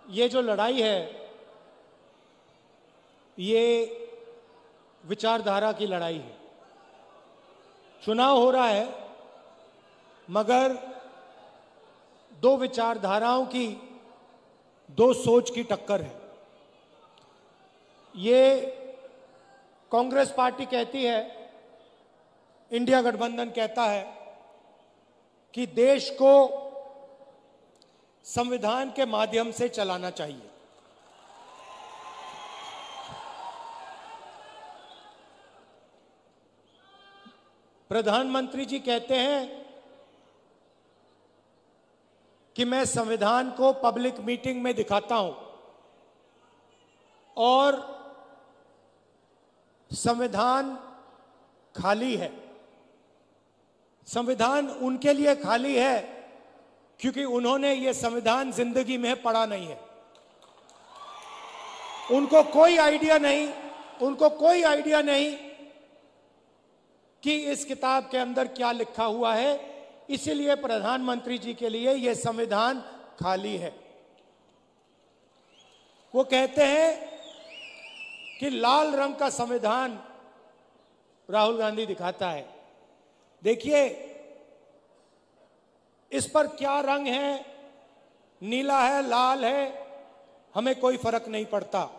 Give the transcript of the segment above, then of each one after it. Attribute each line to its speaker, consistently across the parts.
Speaker 1: ये जो लड़ाई है ये विचारधारा की लड़ाई है। चुनाव हो रहा है मगर दो विचारधाराओं की, दो सोच की टक्कर है। ये कांग्रेस पार्टी कहती है, इंडिया गठबंधन कहता है कि देश को संविधान के माध्यम से चलाना चाहिए। प्रधानमंत्री जी कहते हैं कि मैं संविधान को पब्लिक मीटिंग में दिखाता हूं और संविधान खाली है। संविधान उनके लिए खाली है क्योंकि उन्होंने ये संविधान जिंदगी में पढ़ा नहीं है। उनको कोई आइडिया नहीं कि इस किताब के अंदर क्या लिखा हुआ है। इसीलिए प्रधानमंत्री जी के लिए यह संविधान खाली है। वो कहते हैं कि लाल रंग का संविधान राहुल गांधी दिखाता है। देखिए इस पर क्या रंग है, नीला है, लाल है, हमें कोई फर्क नहीं पड़ता।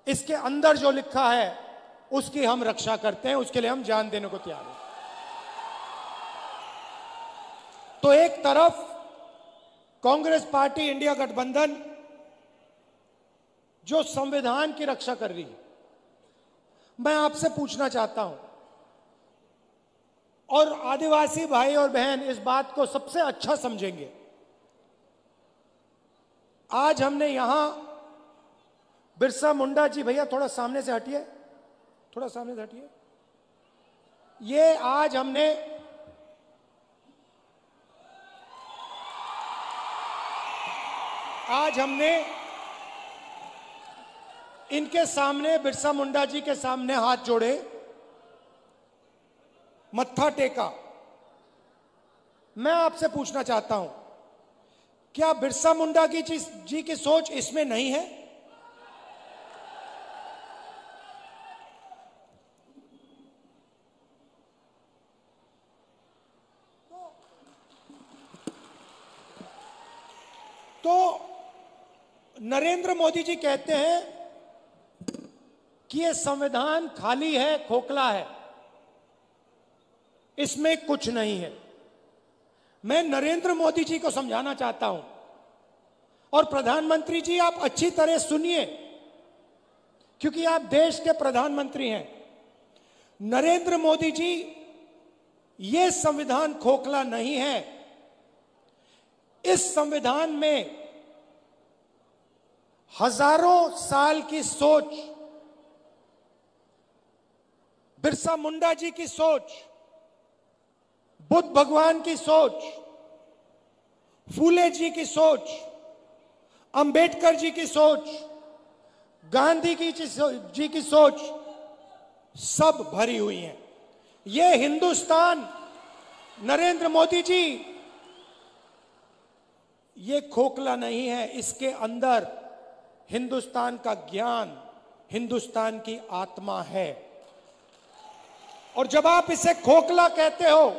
Speaker 1: इसके अंदर जो लिखा है उसकी हम रक्षा करते हैं, उसके लिए हम जान देने को तैयार हैं। तो एक तरफ कांग्रेस पार्टी, इंडिया गठबंधन जो संविधान की रक्षा कर रही है, मैं आपसे पूछना चाहता हूं, और आदिवासी भाई और बहन इस बात को सबसे अच्छा समझेंगे। आज हमने यहां बिरसा मुंडा जी, भैया थोड़ा सामने से हटिए, थोड़ा सामने से हटिए। ये आज हमने इनके सामने, बिरसा मुंडा जी के सामने हाथ जोड़े, मत्था टेका। मैं आपसे पूछना चाहता हूं, क्या बिरसा मुंडा जी की सोच इसमें नहीं है? तो नरेंद्र मोदी जी कहते हैं कि यह संविधान खाली है, खोखला है, इसमें कुछ नहीं है। मैं नरेंद्र मोदी जी को समझाना चाहता हूं, और प्रधानमंत्री जी आप अच्छी तरह सुनिए क्योंकि आप देश के प्रधानमंत्री हैं। नरेंद्र मोदी जी, यह संविधान खोखला नहीं है। इस संविधान में हजारों साल की सोच, बिरसा मुंडा जी की सोच, बुद्ध भगवान की सोच, फूले जी की सोच, अंबेडकर जी की सोच, गांधी जी की सोच सब भरी हुई है। यह हिंदुस्तान, नरेंद्र मोदी जी, ये खोखला नहीं है। इसके अंदर हिंदुस्तान का ज्ञान, हिंदुस्तान की आत्मा है। और जब आप इसे खोखला कहते हो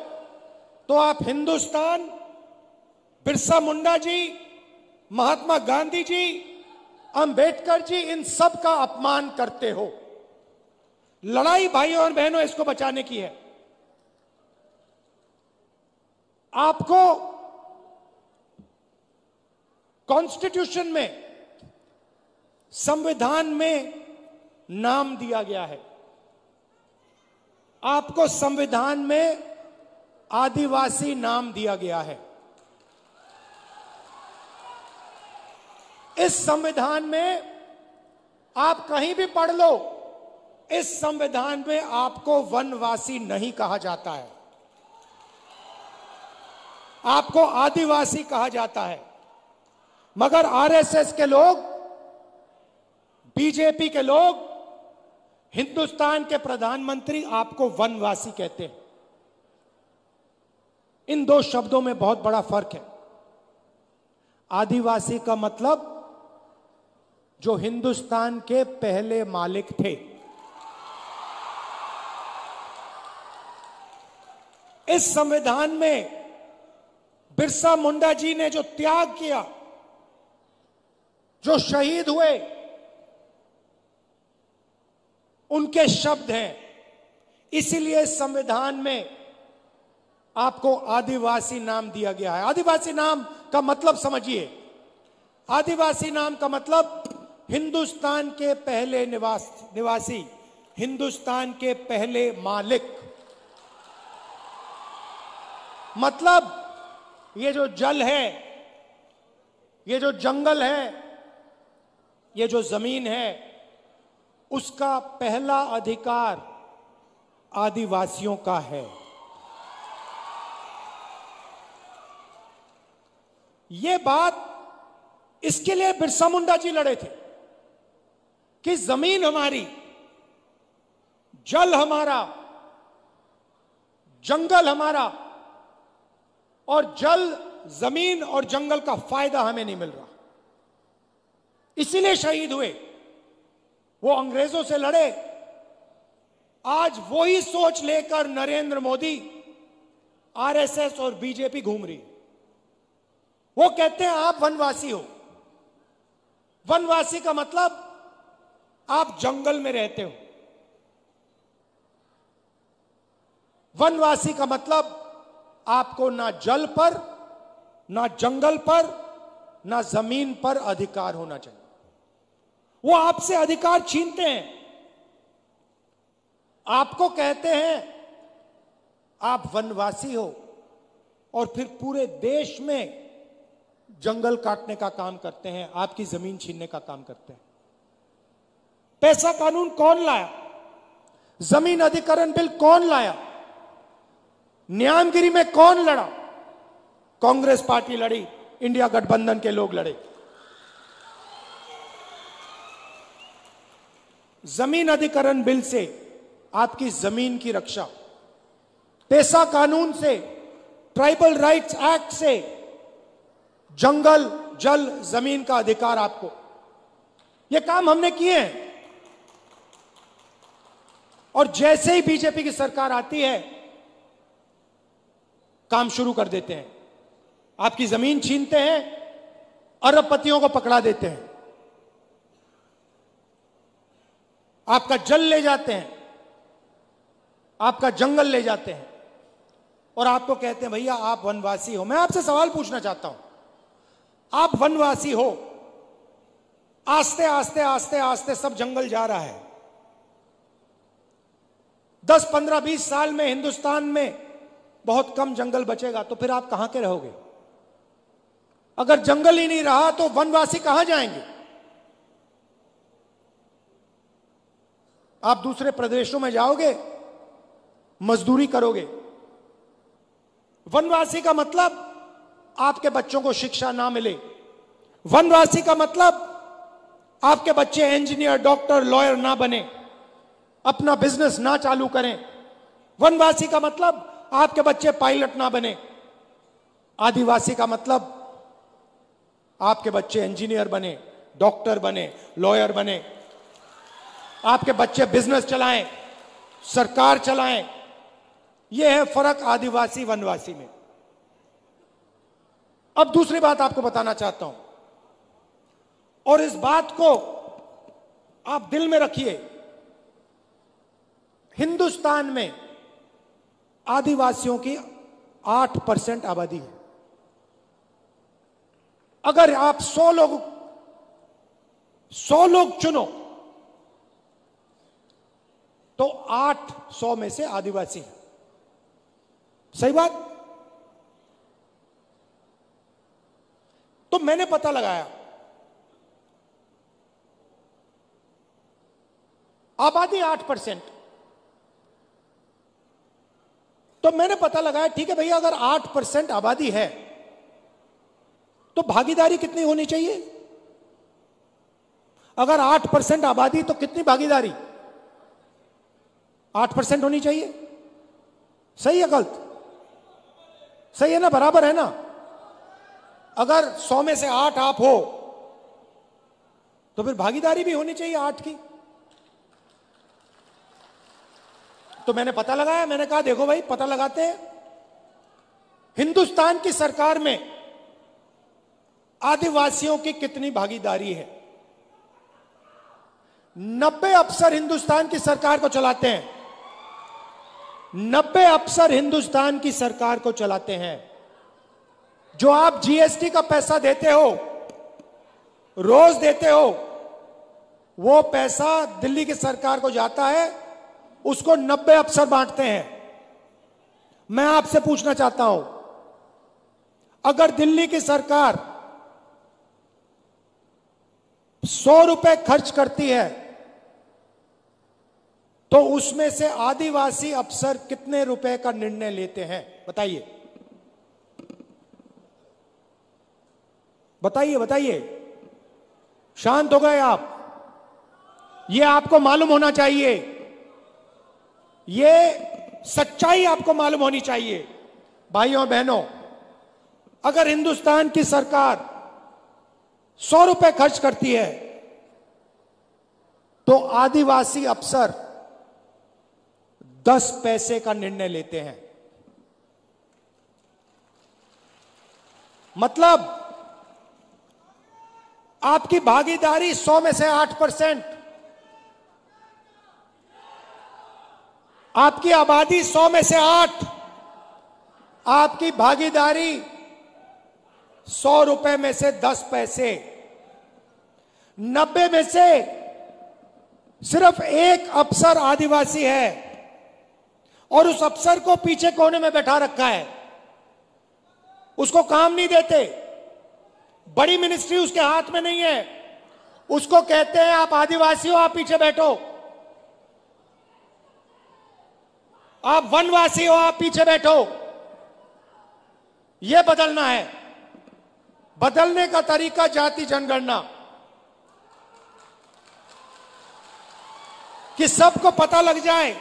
Speaker 1: तो आप हिंदुस्तान, बिरसा मुंडा जी, महात्मा गांधी जी, अंबेडकर जी, इन सब का अपमान करते हो। लड़ाई भाइयों और बहनों इसको बचाने की है। आपको कॉन्स्टिट्यूशन में, संविधान में नाम दिया गया है। आपको संविधान में आदिवासी नाम दिया गया है। इस संविधान में आप कहीं भी पढ़ लो, इस संविधान में आपको वनवासी नहीं कहा जाता है, आपको आदिवासी कहा जाता है। मगर आरएसएस के लोग, बीजेपी के लोग, हिंदुस्तान के प्रधानमंत्री आपको वनवासी कहते हैं। इन दो शब्दों में बहुत बड़ा फर्क है। आदिवासी का मतलब जो हिंदुस्तान के पहले मालिक थे। इस संविधान में बिरसा मुंडा जी ने जो त्याग किया, जो शहीद हुए, उनके शब्द हैं। इसीलिए संविधान में आपको आदिवासी नाम दिया गया है। आदिवासी नाम का मतलब समझिए। आदिवासी नाम का मतलब हिंदुस्तान के पहले निवासी, हिंदुस्तान के पहले मालिक। मतलब ये जो जल है, ये जो जंगल है, ये जो जमीन है, उसका पहला अधिकार आदिवासियों का है। ये बात, इसके लिए बिरसा मुंडा जी लड़े थे कि जमीन हमारी, जल हमारा, जंगल हमारा, और जल, जमीन और जंगल का फायदा हमें नहीं मिल रहा। इसीलिए शहीद हुए। वो अंग्रेजों से लड़े। आज वही सोच लेकर नरेंद्र मोदी, आरएसएस और बीजेपी घूम रही। वो कहते हैं आप वनवासी हो। वनवासी का मतलब आप जंगल में रहते हो। वनवासी का मतलब आपको ना जल पर, ना जंगल पर, ना जमीन पर अधिकार होना चाहिए। वो आपसे अधिकार छीनते हैं। आपको कहते हैं आप वनवासी हो, और फिर पूरे देश में जंगल काटने का काम करते हैं, आपकी जमीन छीनने का काम करते हैं। पैसा कानून कौन लाया? जमीन अधिग्रहण बिल कौन लाया? न्यामगिरी में कौन लड़ा? कांग्रेस पार्टी लड़ी, इंडिया गठबंधन के लोग लड़े। जमीन अधिग्रहण बिल से आपकी जमीन की रक्षा, पेशा कानून से, ट्राइबल राइट्स एक्ट से जंगल, जल, जमीन का अधिकार आपको। यह काम हमने किए हैं। और जैसे ही बीजेपी की सरकार आती है, काम शुरू कर देते हैं। आपकी जमीन छीनते हैं, अरबपतियों को पकड़ा देते हैं, आपका जल ले जाते हैं, आपका जंगल ले जाते हैं, और आपको कहते हैं भैया आप वनवासी हो। मैं आपसे सवाल पूछना चाहता हूं, आप वनवासी हो, आस्ते आस्ते आस्ते आस्ते सब जंगल जा रहा है। 10, 15, 20 साल में हिंदुस्तान में बहुत कम जंगल बचेगा, तो फिर आप कहां के रहोगे? अगर जंगल ही नहीं रहा तो वनवासी कहां जाएंगे? आप दूसरे प्रदेशों में जाओगे, मजदूरी करोगे। वनवासी का मतलब आपके बच्चों को शिक्षा ना मिले। वनवासी का मतलब आपके बच्चे इंजीनियर, डॉक्टर, लॉयर ना बने, अपना बिजनेस ना चालू करें। वनवासी का मतलब आपके बच्चे पायलट ना बने। आदिवासी का मतलब आपके बच्चे इंजीनियर बने, डॉक्टर बने, लॉयर बने, आपके बच्चे बिजनेस चलाएं, सरकार चलाएं। यह है फर्क आदिवासी वनवासी में। अब दूसरी बात आपको बताना चाहता हूं, और इस बात को आप दिल में रखिए। हिंदुस्तान में आदिवासियों की 8% आबादी है। अगर आप 100 लोग चुनो तो 800 में से आदिवासी हैं। सही बात? तो मैंने पता लगाया, आबादी 8%। तो मैंने पता लगाया ठीक है भैया, अगर 8% आबादी है तो भागीदारी कितनी होनी चाहिए? अगर 8% आबादी तो कितनी भागीदारी? 8% होनी चाहिए। सही है गलत? सही है ना? बराबर है ना? अगर 100 में से 8 आप हो तो फिर भागीदारी भी होनी चाहिए 8 की। तो मैंने पता लगाया, मैंने कहा देखो भाई पता लगाते हैं, हिंदुस्तान की सरकार में आदिवासियों की कितनी भागीदारी है। 90 अफसर हिंदुस्तान की सरकार को चलाते हैं, 90 अफसर हिंदुस्तान की सरकार को चलाते हैं। जो आप जीएसटी का पैसा देते हो, रोज देते हो, वो पैसा दिल्ली की सरकार को जाता है, उसको 90 अफसर बांटते हैं। मैं आपसे पूछना चाहता हूं, अगर दिल्ली की सरकार 100 रुपए खर्च करती है तो उसमें से आदिवासी अफसर कितने रुपए का निर्णय लेते हैं? बताइए बताइए बताइए। शांत हो गए आप? यह आपको मालूम होना चाहिए, यह सच्चाई आपको मालूम होनी चाहिए। भाइयों बहनों, अगर हिंदुस्तान की सरकार 100 रुपए खर्च करती है तो आदिवासी अफसर 10 पैसे का निर्णय लेते हैं। मतलब आपकी भागीदारी 100 में से 8%, आपकी आबादी 100 में से 8, आपकी भागीदारी 100 रुपए में से 10 पैसे। 90 में से सिर्फ एक अफसर आदिवासी है और उस अफसर को पीछे कोने में बैठा रखा है, उसको काम नहीं देते। बड़ी मिनिस्ट्री उसके हाथ में नहीं है, उसको कहते हैं आप आदिवासी हो, आप पीछे बैठो, आप वनवासी हो, आप पीछे बैठो। यह बदलना है। बदलने का तरीका जाति जनगणना, कि सबको पता लग जाए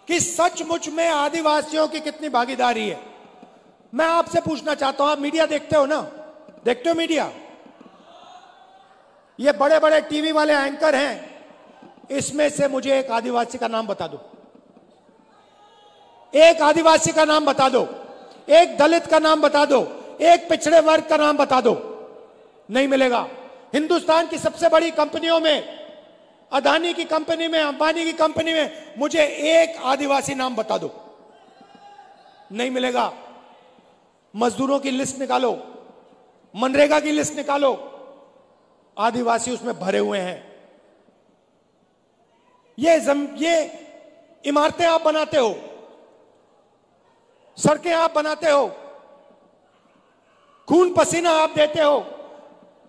Speaker 1: कि सचमुच में आदिवासियों की कितनी भागीदारी है। मैं आपसे पूछना चाहता हूं, आप मीडिया देखते हो ना? देखते हो मीडिया? ये बड़े बड़े टीवी वाले एंकर हैं, इसमें से मुझे एक आदिवासी का नाम बता दो, एक आदिवासी का नाम बता दो, एक दलित का नाम बता दो, एक पिछड़े वर्ग का नाम बता दो। नहीं मिलेगा। हिंदुस्तान की सबसे बड़ी कंपनियों में, अदानी की कंपनी में, अंबानी की कंपनी में, मुझे एक आदिवासी नाम बता दो। नहीं मिलेगा। मजदूरों की लिस्ट निकालो, मनरेगा की लिस्ट निकालो, आदिवासी उसमें भरे हुए हैं। ये इमारतें आप बनाते हो, सड़कें आप बनाते हो, खून पसीना आप देते हो,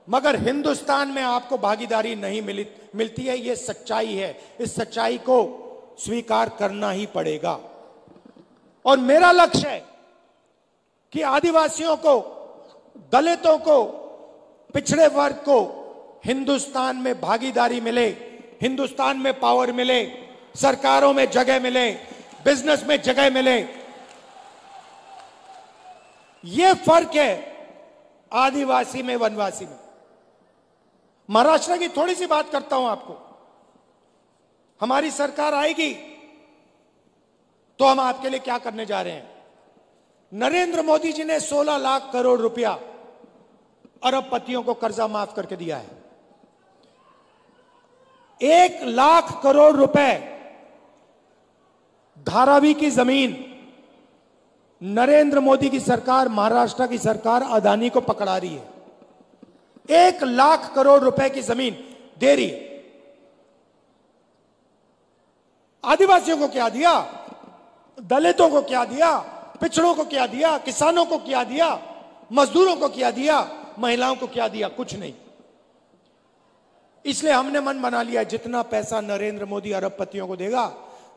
Speaker 1: मगर हिंदुस्तान में आपको भागीदारी नहीं मिलती है। यह सच्चाई है। इस सच्चाई को स्वीकार करना ही पड़ेगा। और मेरा लक्ष्य है कि आदिवासियों को, दलितों को, पिछड़े वर्ग को हिंदुस्तान में भागीदारी मिले, हिंदुस्तान में पावर मिले, सरकारों में जगह मिले, बिजनेस में जगह मिले। यह फर्क है आदिवासी में, वनवासी में। महाराष्ट्र की थोड़ी सी बात करता हूं आपको। हमारी सरकार आएगी तो हम आपके लिए क्या करने जा रहे हैं। नरेंद्र मोदी जी ने 16 लाख करोड़ रुपया अरबपतियों को कर्जा माफ करके दिया है। 1 लाख करोड़ रुपए धारावी की जमीन नरेंद्र मोदी की सरकार, महाराष्ट्र की सरकार अदानी को पकड़ा रही है। 1 लाख करोड़ रुपए की जमीन दे रही है। आदिवासियों को क्या दिया? दलितों को क्या दिया? पिछड़ों को क्या दिया? किसानों को क्या दिया? मजदूरों को क्या दिया? महिलाओं को क्या दिया? कुछ नहीं। इसलिए हमने मन बना लिया, जितना पैसा नरेंद्र मोदी अरबपतियों को देगा,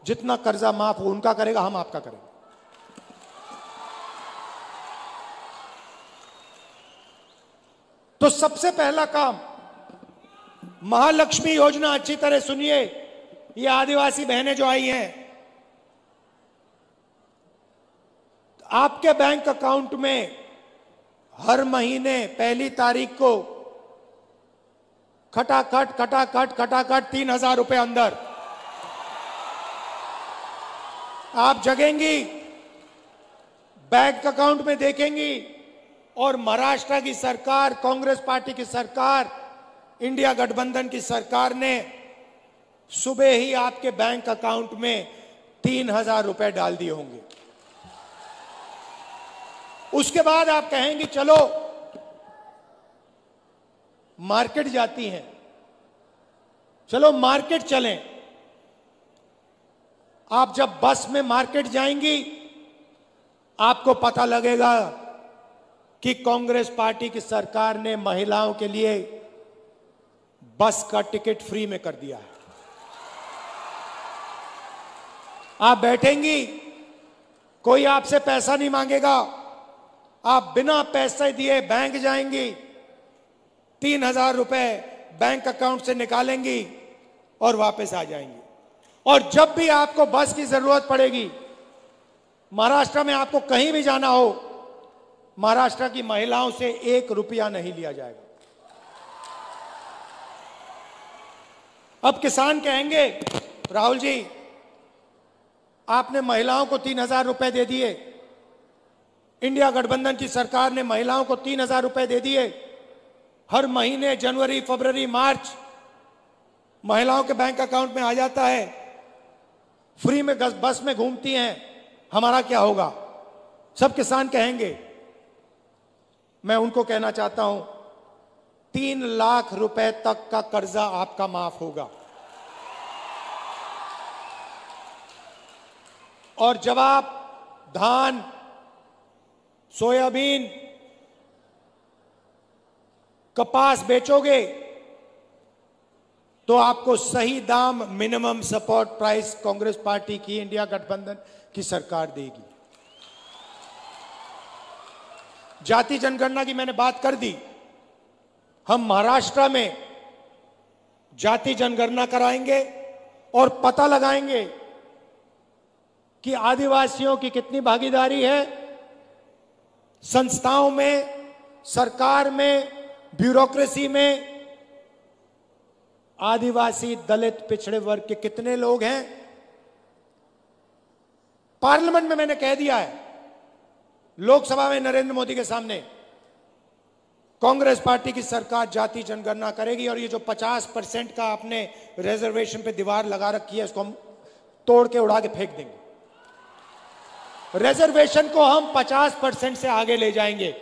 Speaker 1: जितना कर्जा माफ उनका करेगा, हम आपका करेंगे। तो सबसे पहला काम, महालक्ष्मी योजना, अच्छी तरह सुनिए। ये आदिवासी बहनें जो आई हैं, आपके बैंक अकाउंट में हर महीने 1 तारीख को खटाखट खटाखट खटाखट 3,000 रुपए अंदर आप जगेंगी, बैंक अकाउंट में देखेंगी और महाराष्ट्र की सरकार, कांग्रेस पार्टी की सरकार, इंडिया गठबंधन की सरकार ने सुबह ही आपके बैंक अकाउंट में 3,000 रुपए डाल दिए होंगे। उसके बाद आप कहेंगे चलो मार्केट जाती हैं, चलो मार्केट चलें। आप जब बस में मार्केट जाएंगी आपको पता लगेगा कि कांग्रेस पार्टी की सरकार ने महिलाओं के लिए बस का टिकट फ्री में कर दिया है। आप बैठेंगी, कोई आपसे पैसा नहीं मांगेगा, आप बिना पैसे दिए बैंक जाएंगी, 3,000 रुपए बैंक अकाउंट से निकालेंगी और वापस आ जाएंगी। और जब भी आपको बस की जरूरत पड़ेगी, महाराष्ट्र में आपको कहीं भी जाना हो, महाराष्ट्र की महिलाओं से 1 रुपया नहीं लिया जाएगा। अब किसान कहेंगे राहुल जी आपने महिलाओं को 3,000 रुपए दे दिए, इंडिया गठबंधन की सरकार ने महिलाओं को 3,000 रुपए दे दिए, हर महीने जनवरी फरवरी मार्च महिलाओं के बैंक अकाउंट में आ जाता है, फ्री में बस में घूमती हैं, हमारा क्या होगा? सब किसान कहेंगे। मैं उनको कहना चाहता हूं 3 लाख रुपए तक का कर्जा आपका माफ होगा। और जब आप धान, सोयाबीन, कपास बेचोगे तो आपको सही दाम, minimum support price Congress party की, इंडिया गठबंधन की सरकार देगी। जाति जनगणना की मैंने बात कर दी। हम महाराष्ट्र में जाति जनगणना कराएंगे और पता लगाएंगे कि आदिवासियों की कितनी भागीदारी है संस्थाओं में, सरकार में, ब्यूरोक्रेसी में। आदिवासी, दलित, पिछड़े वर्ग के कितने लोग हैं। पार्लियामेंट में मैंने कह दिया है, लोकसभा में नरेंद्र मोदी के सामने, कांग्रेस पार्टी की सरकार जाति जनगणना करेगी और ये जो 50% का आपने रिजर्वेशन पे दीवार लगा रखी है उसको हम तोड़ के उड़ा के फेंक देंगे। रिजर्वेशन को हम 50% से आगे ले जाएंगे।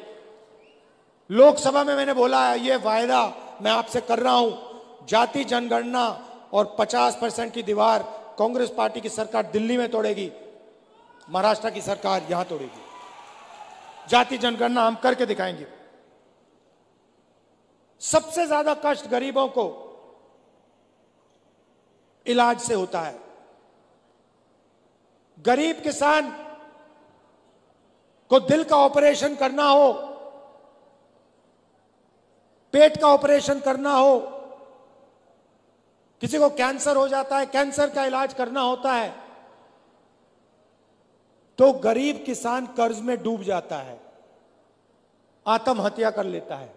Speaker 1: लोकसभा में मैंने बोला है, ये वायदा मैं आपसे कर रहा हूं, जाति जनगणना और 50% की दीवार कांग्रेस पार्टी की सरकार दिल्ली में तोड़ेगी, महाराष्ट्र की सरकार यहां तोड़ेगी। जाति जनगणना हम करके दिखाएंगे। सबसे ज्यादा कष्ट गरीबों को इलाज से होता है। गरीब किसान को दिल का ऑपरेशन करना हो, पेट का ऑपरेशन करना हो, किसी को कैंसर हो जाता है, कैंसर का इलाज करना होता है, तो गरीब किसान कर्ज में डूब जाता है, आत्महत्या कर लेता है।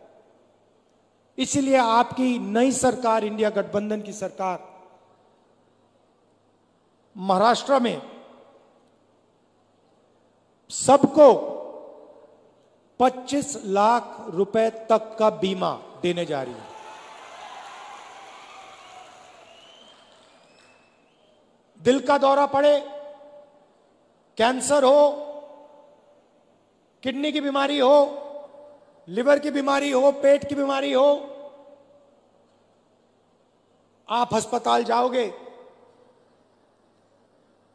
Speaker 1: इसीलिए आपकी नई सरकार, इंडिया गठबंधन की सरकार, महाराष्ट्र में सबको 25 लाख रुपए तक का बीमा देने जा रही है। दिल का दौरा पड़े, कैंसर हो, किडनी की बीमारी हो, लिवर की बीमारी हो, पेट की बीमारी हो, आप अस्पताल जाओगे,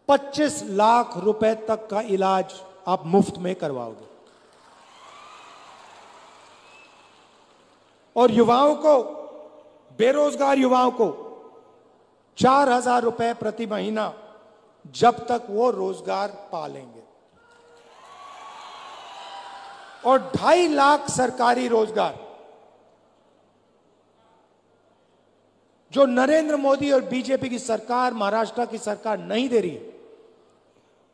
Speaker 1: 25 लाख रुपए तक का इलाज आप मुफ्त में करवाओगे। और युवाओं को, बेरोजगार युवाओं को 4,000 रुपए प्रति महीना जब तक वो रोजगार पा लेंगे। और 2.5 लाख सरकारी रोजगार जो नरेंद्र मोदी और बीजेपी की सरकार, महाराष्ट्र की सरकार नहीं दे रही है,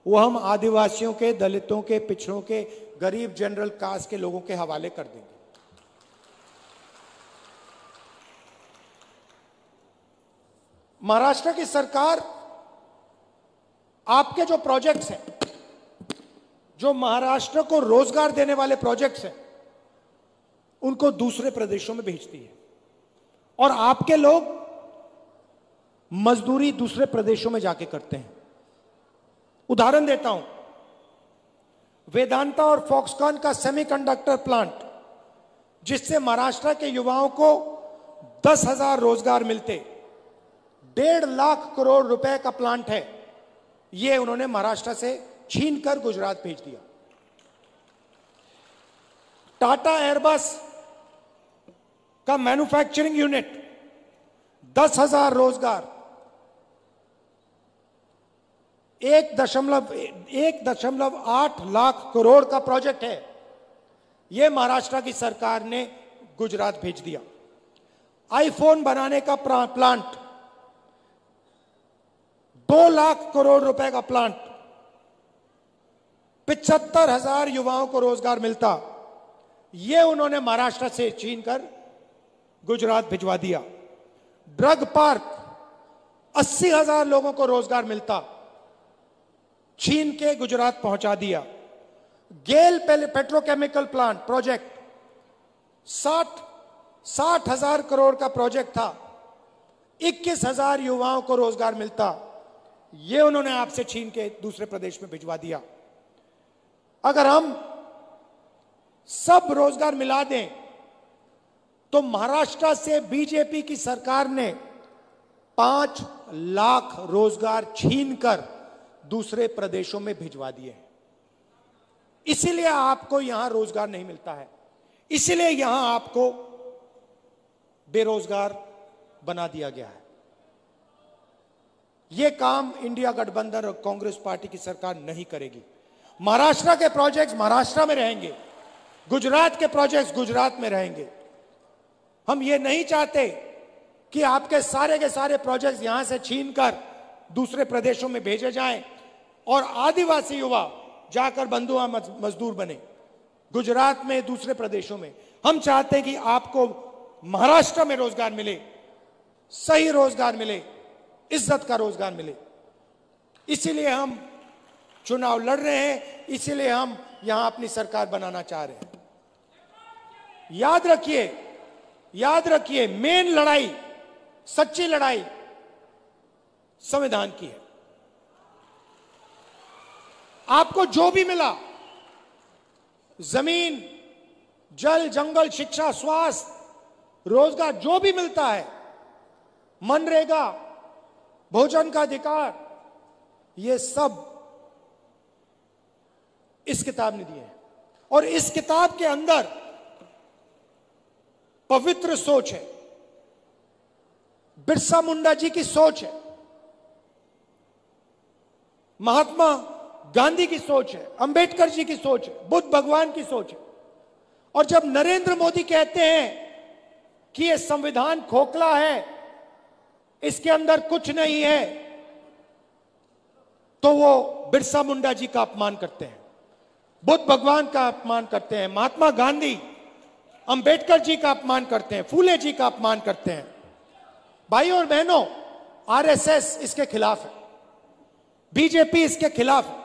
Speaker 1: वो हम आदिवासियों के, दलितों के, पिछड़ों के, गरीब जनरल कास्ट के लोगों के हवाले कर देंगे। महाराष्ट्र की सरकार आपके जो प्रोजेक्ट्स हैं, जो महाराष्ट्र को रोजगार देने वाले प्रोजेक्ट्स हैं, उनको दूसरे प्रदेशों में भेजती है और आपके लोग मजदूरी दूसरे प्रदेशों में जाके करते हैं। उदाहरण देता हूं, वेदांता और फॉक्सकॉन का सेमीकंडक्टर प्लांट, जिससे महाराष्ट्र के युवाओं को 10,000 रोजगार मिलते, 1.5 लाख करोड़ रुपए का प्लांट है, यह उन्होंने महाराष्ट्र से छीनकर गुजरात भेज दिया। टाटा एयरबस का मैन्युफैक्चरिंग यूनिट, 10,000 रोजगार, 1.8 लाख करोड़ का प्रोजेक्ट है, यह महाराष्ट्र की सरकार ने गुजरात भेज दिया। आईफोन बनाने का प्लांट, 2 लाख करोड़ रुपए का प्लांट, 75,000 युवाओं को रोजगार मिलता, यह उन्होंने महाराष्ट्र से छीनकर गुजरात भिजवा दिया। ड्रग पार्क, 80,000 लोगों को रोजगार मिलता, छीन के गुजरात पहुंचा दिया। गेल पेट्रोकेमिकल प्लांट प्रोजेक्ट, 60,000 करोड़ का प्रोजेक्ट था, 21,000 युवाओं को रोजगार मिलता, यह उन्होंने आपसे छीन के दूसरे प्रदेश में भिजवा दिया। अगर हम सब रोजगार मिला दें तो महाराष्ट्र से बीजेपी की सरकार ने 5 लाख रोजगार छीनकर दूसरे प्रदेशों में भिजवा दिए हैं। इसीलिए आपको यहां रोजगार नहीं मिलता है, इसीलिए यहां आपको बेरोजगार बना दिया गया है। यह काम इंडिया गठबंधन और कांग्रेस पार्टी की सरकार नहीं करेगी। महाराष्ट्र के प्रोजेक्ट्स महाराष्ट्र में रहेंगे, गुजरात के प्रोजेक्ट्स गुजरात में रहेंगे। हम ये नहीं चाहते कि आपके सारे प्रोजेक्ट्स यहां से छीनकर दूसरे प्रदेशों में भेजे जाएं और आदिवासी युवा जाकर बंधुआ मजदूर बने गुजरात में, दूसरे प्रदेशों में। हम चाहते हैं कि आपको महाराष्ट्र में रोजगार मिले, सही रोजगार मिले, इज्जत का रोजगार मिले। इसीलिए हम चुनाव लड़ रहे हैं, इसीलिए हम यहां अपनी सरकार बनाना चाह रहे हैं। याद रखिए, मेन लड़ाई, सच्ची लड़ाई संविधान की है। आपको जो भी मिला, जमीन, जल, जंगल, शिक्षा, स्वास्थ्य, रोजगार, जो भी मिलता है, मनरेगा, भोजन का अधिकार, ये सब इस किताब ने दिए हैं। और इस किताब के अंदर पवित्र सोच है, बिरसा मुंडा जी की सोच है, महात्मा गांधी की सोच है, अंबेडकर जी की सोच है, बुद्ध भगवान की सोच है। और जब नरेंद्र मोदी कहते हैं कि यह संविधान खोखला है, इसके अंदर कुछ नहीं है, तो वो बिरसा मुंडा जी का अपमान करते हैं, बुद्ध भगवान का अपमान करते हैं, महात्मा गांधी, अंबेडकर जी का अपमान करते हैं, फूले जी का अपमान करते हैं। भाइयों और बहनों, आरएसएस इसके खिलाफ है, बीजेपी इसके खिलाफ है।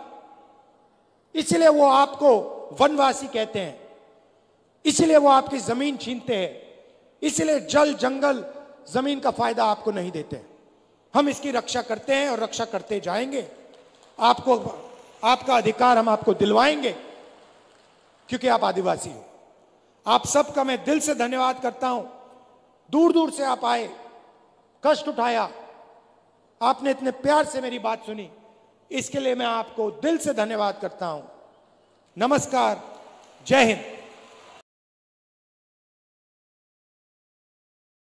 Speaker 1: इसलिए वो आपको वनवासी कहते हैं, इसलिए वो आपकी जमीन छीनते हैं, इसलिए जल, जंगल, जमीन का फायदा आपको नहीं देते। हम इसकी रक्षा करते हैं और रक्षा करते जाएंगे। आपको आपका अधिकार हम आपको दिलवाएंगे, क्योंकि आप आदिवासी हो। आप सबका मैं दिल से धन्यवाद करता हूं। दूर दूर से आप आए, कष्ट उठाया, आपने इतने प्यार से मेरी बात सुनी, इसके लिए मैं आपको दिल से धन्यवाद करता हूं। नमस्कार, जय हिंद।